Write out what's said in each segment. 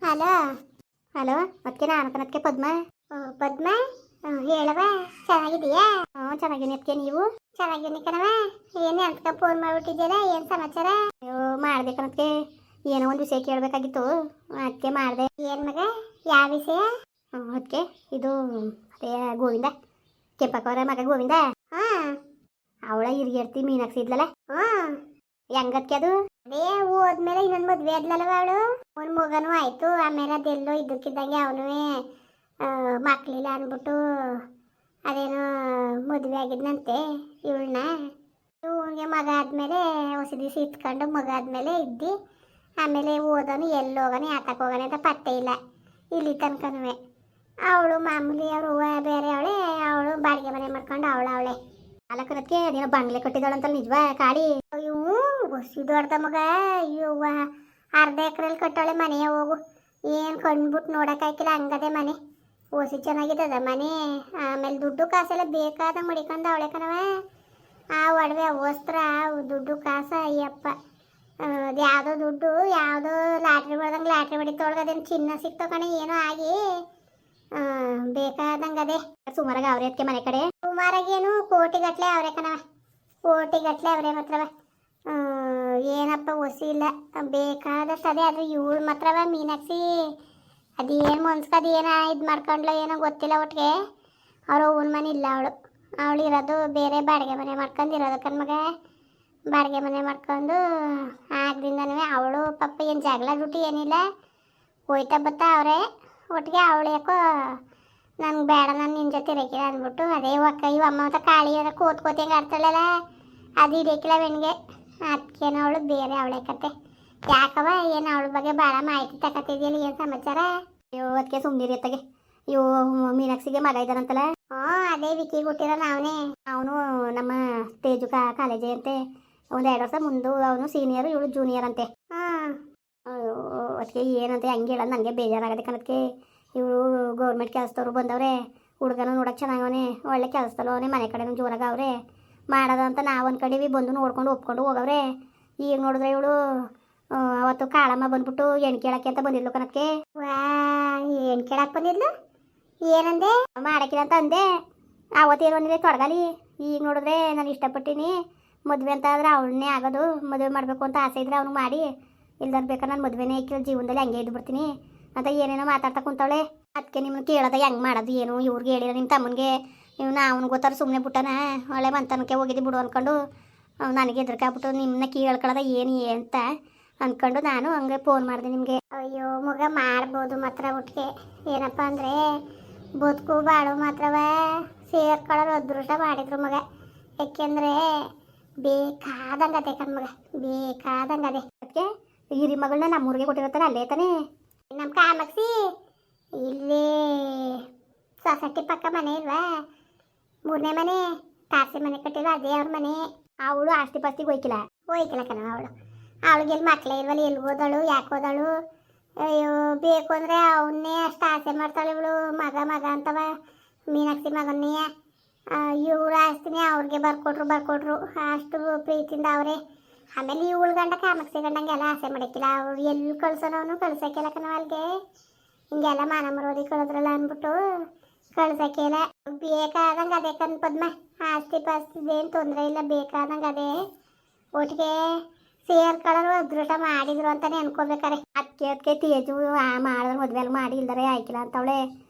Hello hello ಅದಕ್ಕೆ ನಾನು ಕನಕ್ಕೆ ಪದ್ಮ. ಪದ್ಮ ಹೇಳವ, ಚೆನ್ನಾಗಿದೀಯಾ? ಚೆನ್ನಾಗಿನಿ ಅದಕ್ಕೆ. ನೀವು? ಚೆನ್ನಾಗಿನಿ ಕಣವ. ಏನು ಅಂತ ಫೋನ್ ಮಾಡ್ಬಿಟ್ಟಿದ್ದೀರಾ? ಏನು ಸಮಾಚಾರ? ಅಯ್ಯೋ ಮಾಡಿದೆ ಕನಕ್ಕೆ, ಏನೋ ಒಂದು ವಿಷಯ ಕೇಳಬೇಕಾಗಿತ್ತು, ಅದಕ್ಕೆ ಮಾಡಿದೆ. ಏನು ಮಗ, ಯಾವ ವಿಷಯ? ಅದಕ್ಕೆ ಇದು ಅದೇ ಗೋವಿಂದ, ಕೆಂಪಕ್ಕವರ ಮಗ ಗೋವಿಂದ. ಹಾಂ, ಅವಳ ಹಿರಿಯರ್ತಿ ಮೀನಾಕ್ಷಿ ಇದ್ಲಲ್ಲ. ಹಾಂ, ಹೆಂಗದ್ಕೆ ಅದು? ಅದೇ ಹೋದ್ಮೇಲೆ ಇನ್ನೊಂದು ಮದುವೆ ಆದ್ಲಲ್ವ ಅವಳು. ಒಂದು ಮಗನೂ ಆಯ್ತು. ಆಮೇಲೆ ಅದೆಲ್ಲೋ ಇದ್ದಕ್ಕಿದ್ದಂಗೆ ಅವನು ಮಕ್ಕಳಿಲ್ಲ ಅಂದ್ಬಿಟ್ಟು ಅದೇನೋ ಮದುವೆ ಆಗಿದ್ನಂತೆ ಇವಳನ್ನ. ಇವನಿಗೆ ಮಗ ಆದಮೇಲೆ ಹೊಸ ದಿವಸ ಇತ್ಕೊಂಡು ಮಗ ಆದಮೇಲೆ ಇದ್ದು ಆಮೇಲೆ ಓದೋನು ಎಲ್ಲಿ ಹೋಗೋನು ಯಾತಕ್ಕೆ ಹೋಗೋಣ ಅಂತ ಪತ್ತೆ ಇಲ್ಲ ಇಲ್ಲಿ ತನಕನೂ. ಅವಳು ಮಾಮೂಲಿ ಅವರು ಬೇರೆ ಅವಳೆ, ಅವಳು ಬಾಡಿಗೆ ಮನೆ ಮಾಡ್ಕೊಂಡು ಅವಳೆ ಅಲಕನಕ್ಕೆ ಅದೇನೋ ಬಂಗ್ಲೆ ಕಟ್ಟಿದಾಳಂತ ನಿಜವಾ ಕಾಳಿ? ಇವು ಬಸ್ಸಿ ದೊಡ್ಡ ಮಗ. ಇವ್ವ ಅರ್ಧ ಎಕರೆಲಿ ಕಟ್ಟವಳೆ ಮನೆಯ. ಹೋಗು, ಏನು ಕಂಡ್ಬಿಟ್ಟು ನೋಡೋಕ್ಕಾಗಿಲ್ಲ, ಹಂಗದೆ ಮನೆ. ಓಸಿ ಚೆನ್ನಾಗಿದ್ದದ ಮನೆ. ಆಮೇಲೆ ದುಡ್ಡು ಕಾಸೆಲ್ಲ ಬೇಕಾದ ಮಡಿಕೊಂಡು ಅವಳೆ ಕಣವ. ಆ ಒಡವೆ ವಸ್ತ್ರ ದುಡ್ಡು ಕಾಸ ಅಯ್ಯಪ್ಪ. ಅದು ಯಾವುದೋ ದುಡ್ಡು, ಯಾವುದೋ ಲಾಟ್ರಿ ಹೊಡೆದಂಗೆ ಲಾಟ್ರಿ ಹೊಡಿತೊಳಗೆ ಅದೇನು ಚಿನ್ನ ಸಿಕ್ತೋ ಕಣೆ, ಏನೋ ಆಗಿ ಬೇಕಾದಂಗೆ ಅದೇ ಸುಮಾರಾಗ ಅವ್ರೆ ಅದಕ್ಕೆ ಮನೆ ಕಡೆ. ಸುಮಾರಾಗೇನು ಕೋಟಿಗಟ್ಟಲೆ ಅವರೇ ಕಣವ, ಕೋಟಿಗಟ್ಟಲೆ ಅವರೇ ಮಾತ್ರವ. ಏನಪ್ಪ ಹೊಸಿ ಇಲ್ಲ, ಬೇಕಾದಷ್ಟು ಅದೇ. ಆದರೆ ಇವಳು ಮಾತ್ರವ ಮೀನಾಕ್ಷಿ ಅದೇನು ಮನ್ಸ್ಕ ಅದೇನೋ ಇದು ಮಾಡ್ಕೊಂಡ್ಲ ಏನೋ ಗೊತ್ತಿಲ್ಲ. ಒಟ್ಟಿಗೆ ಅವ್ರ ಅವ್ವನ ಮನೆ ಇಲ್ಲ ಅವಳು ಇರೋದು ಬೇರೆ ಬಾಡಿಗೆ ಮನೆ ಮಾಡ್ಕೊಂಡು ಇರೋದು ಕಣ್ಮಗ. ಬಾಡಿಗೆ ಮನೆ ಮಾಡ್ಕೊಂಡು ಆಗ್ದಿಂದನೂ ಅವಳು ಪಾಪ ಏನು ಜಗಳ ದುಡ್ಡು ಏನಿಲ್ಲ, ಹೋಯ್ತಾ ಬತ್ತಾ ಅವರೇ ಒಟ್ಟಿಗೆ. ಅವಳು ಯಾಕೋ ನನಗೆ ಬೇಡ, ನಾನು ನಿನ್ನ ಜೊತೆ ಇರೋಕಿಲ್ಲ ಅಂದ್ಬಿಟ್ಟು ಅದೇ ಒಕ್ಕ ಇವ ಅಮ್ಮ ಅಂತ ಕಾಳಿ ಅದ ಕೋತ್ಕೋತಿಂಗೆ ಆಡ್ತಾಳಲ್ಲ, ಅದು ಇಡೋಕಿಲ್ಲ ಬೆಣ್ಣಿಗೆ. ಅದಕ್ಕೇನೋ ಅವಳು ಬೇರೆ ಅವಳೆ ಕತೆ. ಯಾಕವ ಏನು ಅವಳ ಬಗ್ಗೆ ಭಾಳ ಮಾಹಿತಿ ತಗೋತಿದ್ಯಲ್ಲ, ಏನು ಸಮಾಚಾರ? ಅಯ್ಯೋ ಅದಕ್ಕೆ ಸುಮ್ಮನಿರಿ ಅತ್ತಗೆ. ಇವು ಮೀನಾಕ್ಷಿಗೆ ಮಗ ಇದ್ದಾರಂತಲ್ಲ. ಅದೇ ವಿಕಿಗೆ ಹುಟ್ಟಿರೋ ನಾವನೇ. ಅವನು ನಮ್ಮ ತೇಜು ಕಾಲೇಜೇ ಅಂತೆ. ಒಂದು 2 ವರ್ಷ ಮುಂದೆ ಅವನು ಸೀನಿಯರು, ಇವಳು ಜೂನಿಯರ್ ಅಂತೆ. ಹಾಂ, ಅದಕ್ಕೆ ಏನಂತೆ ಹಂಗೆ ಹೇಳೋದು ನನಗೆ ಬೇಜಾರಾಗದೆ ಕಣಕ್ಕೆ. ಇವಳು ಗೌರ್ಮೆಂಟ್ ಕೆಲಸದವ್ರು ಬಂದವ್ರೆ, ಹುಡುಗನ ನೋಡೋಕೆ ಚೆನ್ನಾಗವನೆ, ಒಳ್ಳೆ ಕೆಲಸದಲ್ಲೂ ಅವನೇ, ಮನೆ ಕಡೆನೂ ಜೋರಾಗ ಅವರೇ ಮಾಡೋದು ಅಂತ ನಾವು ಅಂದ್ಕೊಂಡಿವಿ. ಬಂದು ನೋಡ್ಕೊಂಡು ಒಪ್ಕೊಂಡು ಹೋಗವ್ರೆ. ಈಗ ನೋಡಿದ್ರೆ ಇವಳು ಅವತ್ತು ಕಾಳಮ್ಮ ಬಂದ್ಬಿಟ್ಟು ಹೆಣ್ಣು ಕೇಳಕ್ಕೆ ಅಂತ ಬಂದಿದ್ಲು ಕಣಕ್ಕೆ. ವಾ, ಹೆಣ್ಣು ಕೇಳಕ್ಕೆ ಬಂದಿದ್ಲು? ಏನಂದೆ? ಮಾಡಕ್ಕಿಲ್ಲ ಅಂತ ಅಂದೆ. ಅವತ್ತೇನು ಬಂದಿದೆ ತೊಡಗಲಿ. ಈಗ ನೋಡಿದ್ರೆ ನಾನು ಇಷ್ಟಪಟ್ಟಿನಿ, ಮದುವೆ ಅಂತ ಆದ್ರೆ ಅವಳನ್ನೇ ಆಗೋದು. ಮದುವೆ ಮಾಡಬೇಕು ಅಂತ ಆಸೆ ಇದ್ರೆ ಅವನು ಮಾಡಿ, ಇಲ್ದಾರ ಬೇಕಾದ್ರೆ ನಾನು ಮದುವೆನೇ ಇಕ್ಕಿಲ್ಲ, ಜೀವನದಲ್ಲಿ ಹಂಗೆ ಇದ್ದು ಬಿಡ್ತೀನಿ ಅಂತ ಏನೇನೋ ಮಾತಾಡ್ತಾ ಕುಂತವಳೆ. ಅದಕ್ಕೆ ನಿಮ್ಮನ್ನು ಕೇಳೋದ ಹೆಂಗೆ ಮಾಡೋದು ಏನು, ಇವ್ರಿಗೆ ಹೇಳಿಲ್ಲ ನಿಮ್ಮ ತಮ್ಮನಿಗೆ. ಇವ್ನು ಅವನು ಗೊತ್ತಾರ ಸುಮ್ಮನೆ ಬಿಟ್ಟನ, ಒಳ್ಳೆ ಮಂತನಕ್ಕೆ ಹೋಗಿದ್ದು ಬಿಡು ಅಂದ್ಕೊಂಡು ನನಗೆ ಎದುರ್ಕಾಗ್ಬಿಟ್ಟು ನಿಮ್ಮನ್ನ ಕೇಳ್ಕೊಳ್ಳೋದ ಏನು ಅಂತ ಅಂದ್ಕೊಂಡು ನಾನು ಹಂಗೆ ಫೋನ್ ಮಾಡಿದೆ ನಿಮಗೆ. ಅಯ್ಯೋ ಮಗ, ಮಾಡ್ಬೋದು ಮಾತ್ರ ಒಟ್ಟಿಗೆ. ಏನಪ್ಪ ಅಂದರೆ ಬದುಕು ಬಾಳು ಮಾತ್ರವ ಸೇರ್ಕೊಳ್ಳೋರು ಅದೃಷ್ಟ ಮಾಡಿದ್ರು ಮಗ. ಯಾಕೆಂದರೆ ಬೇಕಾದಂಗದೆ ಕಣ್ಮಗ, ಬೇಕಾದಂಗದೆ. ಅದಕ್ಕೆ ಹಿರಿ ಮಗಳನ್ನ ನಮ್ಮೂರಿಗೆ ಕೊಟ್ಟಿರ್ತಾರೆ ಅಲ್ಲೇ ತಾನೇ ನಮ್ಮ ಕಾಮಾಕ್ಷಿ. ಇಲ್ಲಿ ಸೊಸೈಟಿ ಪಕ್ಕ ಮನೆ ಇಲ್ವಾ, 3ನೇ ಮನೆ ತಾರಸಿ ಮನೆ ಕಟ್ಟಿಲ್ಲ, ಅದೇ ಅವ್ರ ಮನೆ. ಅವಳು ಆಸ್ತಿ ಪಾಸ್ತಿಗೆ ಹೋಯ್ಕಿಲ್ಲ ಕಣ. ಅವಳಿಗೆ ಎಲ್ಲಿ ಮಕ್ಕಳೇ ಇಲ್ವಲ್ಲ, ಎಲ್ಲಿ ಓದಳು, ಯಾಕೆ ಓದಳು? ಅಯ್ಯೋ ಬೇಕು ಅಂದರೆ ಅವನ್ನೇ ಅಷ್ಟು ಆಸೆ ಮಾಡ್ತಾಳೆ ಇವಳು. ಮಗ ಅಂತವ ಮೀನಾಕ್ಷಿ ಮಗನ್ನೇ. ಇವಳು ಆಸ್ತಿನೇ ಅವ್ರಿಗೆ ಬರ್ಕೊಟ್ರು ಅಷ್ಟು ಪ್ರೀತಿಯಿಂದ ಅವರೇ. ಆಮೇಲೆ ಇವಳು ಗಂಡ ಕಾಮಾಕ್ಷಿ ಗಂಡಂಗೆಲ್ಲ ಆಸೆ ಮಾಡಕ್ಕಿಲ್ಲ. ಅವ್ರು ಎಲ್ಲಿ ಕಳ್ಸೋನವನು ಕಳ್ಸೋಕ್ಕಿಲ್ಲ ಕಣವ ಅಲ್ಲಿಗೆ. ಹಿಂಗೆಲ್ಲ ಮಾನ ಮರೋದಿ ಕಳೆದ್ರಲ್ಲ ಅಂದ್ಬಿಟ್ಟು ಕಳ್ಸೋಕ್ಕಿಲ್ಲ. ಬೇಕಾದಂಗೆ ಅದೇ ಕಣ್ ಪದ್ಮ, ಆಸ್ತಿ ಪಾಸ್ತಿದೇನು ತೊಂದರೆ ಇಲ್ಲ, ಬೇಕಾದಂಗೆ ಅದೇ. ಒಟ್ಟಿಗೆ ಸೇರ್ಕೊಳ್ಳೋರು ಅದೃಷ್ಟ ಮಾಡಿದ್ರು ಅಂತಾನೆ ಅನ್ಕೋಬೇಕಾರೆ. ಅದಕ್ಕೆ ತೇಜು ಮಾಡಿದ್ರೆ ಮದುವೆ ಎಲ್ಲ ಮಾಡಿ ಇಲ್ದಾರೆ ಆಯ್ಕಿಲ್ಲ ಅಂತವಳೆ.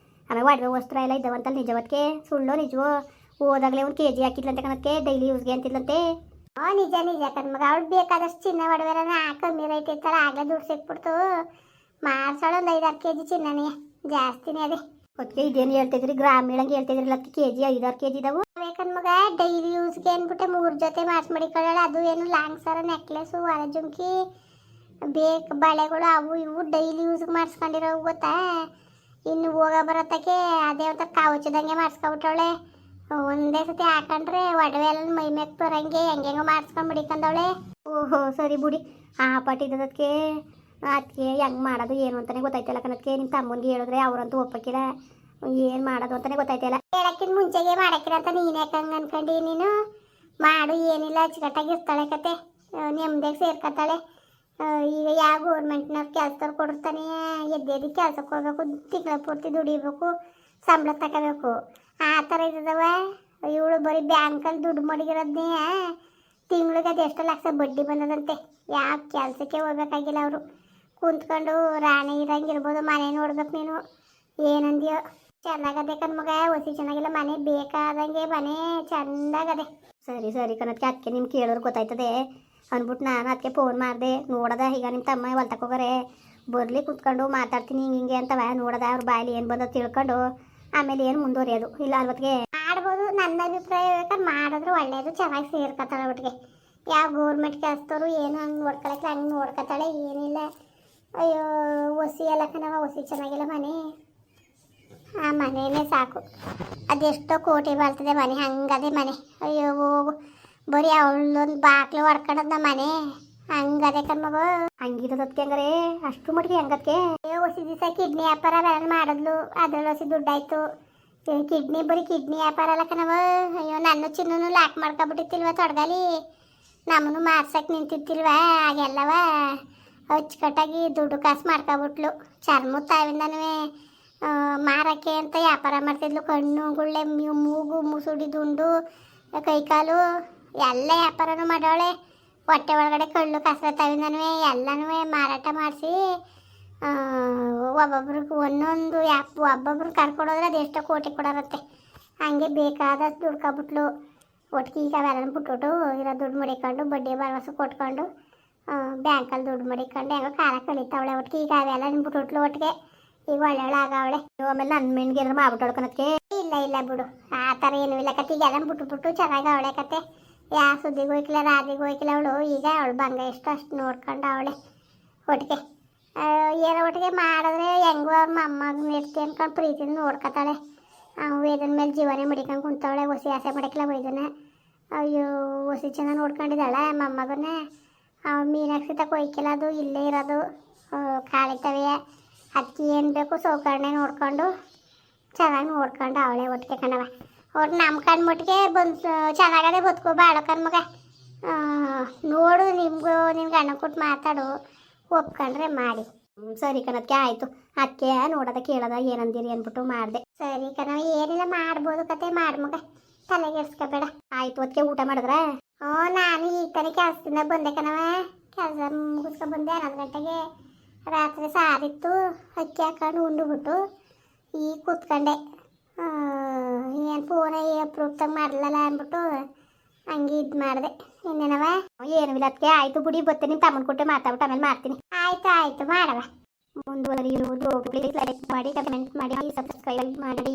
ಆಮೇಲೆ ಒಡವೆ ವಸ್ತ್ರ ಎಲ್ಲ ಇದ್ದವಂತಲ್ಲ, ನಿಜವತ್ಕೆ ಸುಳ್ಳು ನಿಜವೋ? ಹೋದಾಗಲೇ 1 kg ಹಾಕಿದ್ಲಂತೆ ಕಣಕ್ಕೆ, ಡೈಲಿ ಯೂಸ್ಗೆ ಅಂತಿದ್ಲಂತೆ. ನಿಜ ಕಣ್ಮಗ. ಅವಳು ಬೇಕಾದಷ್ಟು ಚಿನ್ನ ಒಡವೆಲ್ಲ ಕಮ್ಮಿ ರೇಟ್ ಇರ್ತಾರೆ, ಆಗಲೇ ದುಡ್ಡು ಸಿಕ್ಬಿಡ್ತು. ಮಾಡ್ಸೋಳು ಒಂದು 5-6 kg ಚಿನ್ನನೇ, ಜಾಸ್ತಿನೇ ಅದೇ. ಅದಕ್ಕೆ ಇದೇನು ಹೇಳ್ತಿದ್ರಿ, ಗ್ರಾಮೀಣಂಗೆ ಹೇಳ್ತಿದ್ರಿ, 10 kg 5-6 kg ಇದಾವು. ಬೇಕನ್ಮಗ ಡೈಲಿ ಯೂಸ್ಗೆ ಅಂದ್ಬಿಟ್ಟೆ 3 ಜೊತೆ ಮಾಡಿಕೊಳ್ಳೋಣ. ಅದು ಏನು ಲಾಂಗ್ ಸರ, ನೆಕ್ಲೆಸು, ಹೊರ ಜುಮ್ಕಿ, ಬಳೆಗಳು ಅವು ಇವು ಡೈಲಿ ಯೂಸ್ಗೆ ಮಾಡಿಸ್ಕೊಂಡಿರೋ ಗೊತ್ತಾ. ಇನ್ನು ಹೋಗ ಬರೋತ್ತಕ್ಕೆ ಅದೇ ಒಂಥರ ಕಾವಚ್ಚದಂಗೆ ಮಾಡಿಸ್ಕೊಬಿಟ್ಟವಳೆ. ಒಂದೇ ಸತಿ ಹಾಕೊಂಡ್ರೆ ಒಡವೆ ಎಲ್ಲ ಮೈ ಮ್ಯಾಕ್ ಬರಂಗೆ ಹೆಂಗೆಂಗೋ ಮಾಡಿಸ್ಕೊಂಡು ಬಿಡಿಕೊಂಡವಳೆ. ಓಹೋ ಸರಿ ಬಿಡಿ. ಆ ಪಟ್ಟಿದ್ದದಕ್ಕೆ ಅದಕ್ಕೆ ಹೆಂಗೆ ಮಾಡೋದು ಏನು ಅಂತಲೇ ಗೊತ್ತಾಯ್ತಲ್ಲ ಕಣಕ್ಕೆ. ನಿಮ್ಮ ತಮ್ಮನಿಗೆ ಹೇಳಿದ್ರೆ ಅವ್ರಂತೂ ಒಪ್ಪಕ್ಕಿಲ್ಲ, ಏನು ಮಾಡೋದು ಅಂತಲೇ ಗೊತ್ತಾಯ್ತಿಲ್ಲ. ಹೇಳಕ್ಕಿಂತ ಮುಂಚೆಗೆ ಮಾಡಕ್ಕಿಲ್ಲ ಅಂತ ನೀನು ಯಾಕೆ ಹಂಗೆ ಅನ್ಕೊಂಡು ನೀನು ಮಾಡು. ಏನಿಲ್ಲ ಅಚ್ಚುಕಟ್ಟಾಗಿ ಇರ್ತಾಳೆ ಕತೆ, ನೆಮ್ಮದಿಯಾಗಿ ಸೇರ್ಕೊತಾಳೆ. ಈಗ ಯಾವ ಗೌರ್ಮೆಂಟ್ನವ್ರು ಕೆಲಸದವ್ರು ಕೊಡಿರ್ತಾನೆ ಎದ್ದು ಕೆಲ್ಸಕ್ಕೆ ಹೋಗ್ಬೇಕು, ತಿಂಗಳ ಪೂರ್ತಿ ದುಡಿಬೇಕು, ಸಂಬಳ ತಗೋಬೇಕು. ಆ ಥರ ಇದ್ದದವ. ಇವಳು ಬರೀ ಬ್ಯಾಂಕಲ್ಲಿ ದುಡ್ಡು ಮಡಗಿರೋದನ್ನೇ ತಿಂಗಳಿಗೆ ಅದು ಎಷ್ಟು ಲಕ್ಷ ಬಡ್ಡಿ ಬಂದದಂತೆ. ಯಾವ ಕೆಲಸಕ್ಕೆ ಹೋಗ್ಬೇಕಾಗಿಲ್ಲ ಅವರು. ಕುಂತ್ಕೊಂಡು ರಾಣಿ ಇರಂಗಿರ್ಬೋದು. ಮನೆ ನೋಡ್ಬೇಕು ನೀನು, ಏನಂದ್ಯೋ. ಚೆನ್ನಾಗದೆ ಕಣ್ಮಗ, ಹೊಸಿ ಚೆನ್ನಾಗಿಲ್ಲ, ಮನೆ ಬೇಕಾದಂಗೆ ಮನೆ ಚೆಂದಾಗದೆ. ಸರಿ ಸರಿ ಕಣಕ್ಕೆ, ಅದಕ್ಕೆ ನಿಮ್ಗೆ ಕೇಳೋರು ಗೊತ್ತಾಯ್ತದೆ ಅಂದ್ಬಿಟ್ಟು ನಾನು ಅದಕ್ಕೆ ಫೋನ್ ಮಾಡಿದೆ. ನೋಡದ ಈಗ ನಿಮ್ಮ ತಮ್ಮ ಹೊಲ್ತಕ್ಕೆ ಹೋಗಾರೆ, ಬರಲಿ ಕುತ್ಕೊಂಡು ಮಾತಾಡ್ತೀನಿ ಹಿಂಗೆ ಅಂತವ. ನೋಡದ ಅವ್ರ ಬಾಯಲ್ಲಿ ಏನು ಬಂದೋ ತಿಳ್ಕೊಂಡು ಆಮೇಲೆ ಏನು ಮುಂದುವರಿಯೋದು ಇಲ್ಲ ಅಲ್ವತ್ತಿಗೆ ಮಾಡ್ಬೋದು. ನನ್ನ ಅಭಿಪ್ರಾಯ ಬೇಕಾದ್ರೆ ಮಾಡಿದ್ರೆ ಒಳ್ಳೇದು, ಚೆನ್ನಾಗಿ ಸೇರ್ಕೊತಾಳೆ ಒಟ್ಟಿಗೆ. ಯಾವ ಗೌರ್ಮೆಂಟ್ ಕೆಲಸದವರು ಏನು ಹಂಗೆ ನೋಡ್ಕೊಳಕ್ಕೆ ಹಂಗೆ ನೋಡ್ಕೊತಾಳೆ, ಏನಿಲ್ಲ. ಅಯ್ಯೋ ಹೊಸಿ ಎಲ್ಲ ಕಣವ, ಹೊಸಿ ಚೆನ್ನಾಗಿಲ್ಲ ಮನೆ. ಆ ಮನೆಯೇ ಸಾಕು, ಅದೆಷ್ಟೋ ಕೋಟಿ ಬರ್ತದೆ ಮನೆ, ಹಂಗದೆ ಮನೆ. ಅಯ್ಯೋ ಹೋಗು, ಬರೀ ಅವಳೊಂದು ಬಾಕ್ಲು ಹೊಡ್ಕೊಂಡದ ಮನೆ, ಹಂಗದೆ ಕಣ್ಮಗ. ಹಂಗಿರೋದಕ್ಕೆ ಹಂಗಾರೆ ಅಷ್ಟು ಮಟ್ಟಿಗೆ ಹೆಂಗದಕ್ಕೆ. ಹೊಸಿ ದಿವಸ ಕಿಡ್ನಿ ವ್ಯಾಪಾರ ಅವೆಲ್ಲ ಮಾಡಿದ್ಲು, ಅದ್ರಲ್ಲಿ ಹೊಸಿ ದುಡ್ಡಾಯ್ತು. ಕಿಡ್ನಿ ಬರೀ ಕಿಡ್ನಿ ವ್ಯಾಪಾರ ಅಲ್ಲ ಕಣವ. ಅಯ್ಯೋ ನನ್ನ ಚಿನ್ನೂ ಲಾಕ್ ಮಾಡ್ಕೊಬಿಟ್ಟಿತ್ತಿಲ್ವ ತೊಡಗಲಿ, ನಮ್ಮನ್ನು ಮಾರ್ಸಕ್ಕೆ ನಿಂತಿತ್ತಿಲ್ವ. ಆಗೆಲ್ಲವ ಅಚ್ಚುಕಟ್ಟಾಗಿ ದುಡ್ಡು ಕಾಸು ಮಾಡ್ಕೊಬಿಟ್ಲು. ಚರ್ಮದ ತಾವಿಂದನೂ ಮಾರಕ್ಕೆ ಅಂತ ವ್ಯಾಪಾರ ಮಾಡ್ತಿದ್ಲು. ಕಣ್ಣು ಗುಳ್ಳೆ ಮೂಗು ಮುಸುಡಿ ದುಂಡು ಕೈಕಾಲು ಎಲ್ಲ ವ್ಯಾಪಾರನೂ ಮಾಡೋಳೆ. ಹೊಟ್ಟೆ ಒಳಗಡೆ ಕಳ್ಳು ಕಸರ ತಾವಿಂದನೂ ಎಲ್ಲನೂ ಮಾರಾಟ ಮಾಡಿಸಿ ಒಬ್ಬೊಬ್ರಿಗೆ ಒಂದೊಂದು ಒಬ್ಬೊಬ್ರು ಕರ್ಕೊಡೋದ್ರೆ ಅದೆಷ್ಟೋ ಕೋಟಿ ಕೊಡೋರಂತೆ. ಹಂಗೆ ಬೇಕಾದಷ್ಟು ದುಡ್ಕೊಬಿಟ್ಲು. ಒಟ್ಟಿಗೆ ಈಗ ಅವೆಲ್ಲ ಬಿಟ್ಬಿಟ್ಟು ಇರೋ ದುಡ್ಡು ಮಡಿಕೊಂಡು ಬಡ್ಡಿ ಭರವಸೆ ಕೊಟ್ಕೊಂಡು ಬ್ಯಾಂಕಲ್ಲಿ ದುಡ್ಡು ಮಡಿಕೊಂಡು ಹೆಂಗೋ ಕಾಲ ಕಳೀತಾವಳೆ. ಒಟ್ಟಿಗೆ ಈಗ ಅವೆಲ್ಲ ಬಿಟ್ಬಿಟ್ಲು. ಒಟ್ಟಿಗೆ ಈಗ ಒಳ್ಳೆ ಆಗವಳೆ. ಆಮೇಲೆ ನನ್ನ ಮೆಣ್ಗೆ ಏನಾರು ಮಾಡ್ಬಿಟ್ಟವಳು ಕಣಕ್ಕೆ. ಇಲ್ಲ ಇಲ್ಲ ಬಿಡು, ಆ ಥರ ಏನೂ ಇಲ್ಲ ಕತೆ. ಈಗ ಎಲ್ಲ ಬಿಟ್ಬಿಟ್ಟು ಚೆನ್ನಾಗಿ ಅವಳೆ ಕತೆ. ಯಾವ ಸುದ್ದಿಗೂ ಹೋಯ್ಕಿಲ್ಲ, ರಾದಿಗೂ ಹೋಯ್ಕಿಲ್ಲ ಅವಳು. ಈಗ ಅವಳು ಬಂಗ ಎಷ್ಟು ಅಷ್ಟು ನೋಡ್ಕೊಂಡು ಅವಳೆ ಒಟ್ಟಿಗೆ. ಏನೋ ಒಟ್ಟಿಗೆ ಮಾಡಿದ್ರೆ ಹೆಂಗೋ ಅವ್ರ ಮೊಮ್ಮಗನ ಇರ್ತಿ ಅನ್ಕೊಂಡು ಪ್ರೀತಿನ ನೋಡ್ಕೊತಾಳೆ. ವೇದನ ಮೇಲೆ ಜೀವನೇ ಮಡಿಕೊಂಡು ಕುಂತವಳೆ. ಹೊಸಿ ಆಸೆ ಮಾಡಕ್ಕಿಲ್ಲ ವೈದನ. ಅಯ್ಯೋ ಹೊಸಿ ಚೆನ್ನಾಗಿ ನೋಡ್ಕೊಂಡಿದ್ದಾಳೆ ಮೊಮ್ಮಗನ. ಅವಳು ಮೀನಾಕ್ಷಿ ತಕ್ಕ ಒಯ್ಕಿಲ್ಲ, ಅದು ಇಲ್ಲೇ ಇರೋದು ಕಾಳಿತವೆ. ಅದಕ್ಕೆ ಏನು ಬೇಕು ಸೌಕರ್ಯ ನೋಡ್ಕೊಂಡು ಚೆನ್ನಾಗಿ ನೋಡ್ಕೊಂಡು ಅವಳೆ ಒಟ್ಟಿಗೆ ಕಣವ. ಒಟ್ಟು ನಮ್ಮ ಕಣ್ಮಟ್ಟಿಗೆ ಬಂದು ಚೆನ್ನಾಗದೆ ಬದುಕೋ ಬಾಳೋ ಕಣ್ಮಗ. ನೋಡು, ನಿಮಗೂ ನಿನ್ಗೆ ಅಣ್ಣ ಕೊಟ್ಟು ಮಾತಾಡು, ಒಪ್ಕೊಂಡ್ರೆ ಮಾಡಿ. ಸರಿ ಕಣಕ್ಕೆ ಆಯಿತು. ಅದಕ್ಕೆ ನೋಡೋದ ಕೇಳೋದ ಏನಂದಿರಿ ಅಂದ್ಬಿಟ್ಟು ಮಾಡಿದೆ. ಸರಿ ಕಣವ, ಏನಿಲ್ಲ ಮಾಡ್ಬೋದು ಕತೆ, ಮಾಡ್ಮಗ ತಲೆಗೆಡ್ಸ್ಕೋಬೇಡ. ಆಯಿತು. ಅದಕ್ಕೆ ಊಟ ಮಾಡಿದ್ರೆ? ನಾನು ಈಗ ತಾನೇ ಕೆಲಸದಿಂದ ಬಂದೆ ಕಣವ. ಕೆಲಸ ಮುಗಿಸ್ಕೊಂಡು ಬಂದೆ 11 ಗಂಟೆಗೆ. ರಾತ್ರಿ ಸಾರಿತ್ತು, ಅಕ್ಕಿ ಹಾಕೊಂಡು ಉಂಡುಬಿಟ್ಟು ಈಗ ಕೂತ್ಕೊಂಡೆ. ಏನು ಫೋನ ಅಪ್ರೂಪ್ದಾಗ ಮಾಡಲಲ್ಲ ಅಂದ್ಬಿಟ್ಟು ಹಂಗೆ ಇದು ಮಾಡಿದೆ. ಇನ್ನೇನವ? ಏನು ಇಲ್ಲ ಅದಕ್ಕೆ. ಆಯಿತು ಬಿಡಿ, ಬರ್ತೇನೆ. ನಿಮ್ಮ ತಮ್ಮನ ಕೊಟ್ಟೆ ಮಾತಾಡ್ಬಿಟ್ಟು ಆಮೇಲೆ ಮಾಡ್ತೀನಿ. ಆಯಿತು ಆಯಿತು ಮಾಡವ. ಮುಂದುವರಿಯುವುದು. ಪ್ಲೀಸ್ ಲೈಕ್ ಮಾಡಿ, ಕಮೆಂಟ್ ಮಾಡಿ, ಸಬ್ಸ್ಕ್ರೈಬ್ ಮಾಡಿ.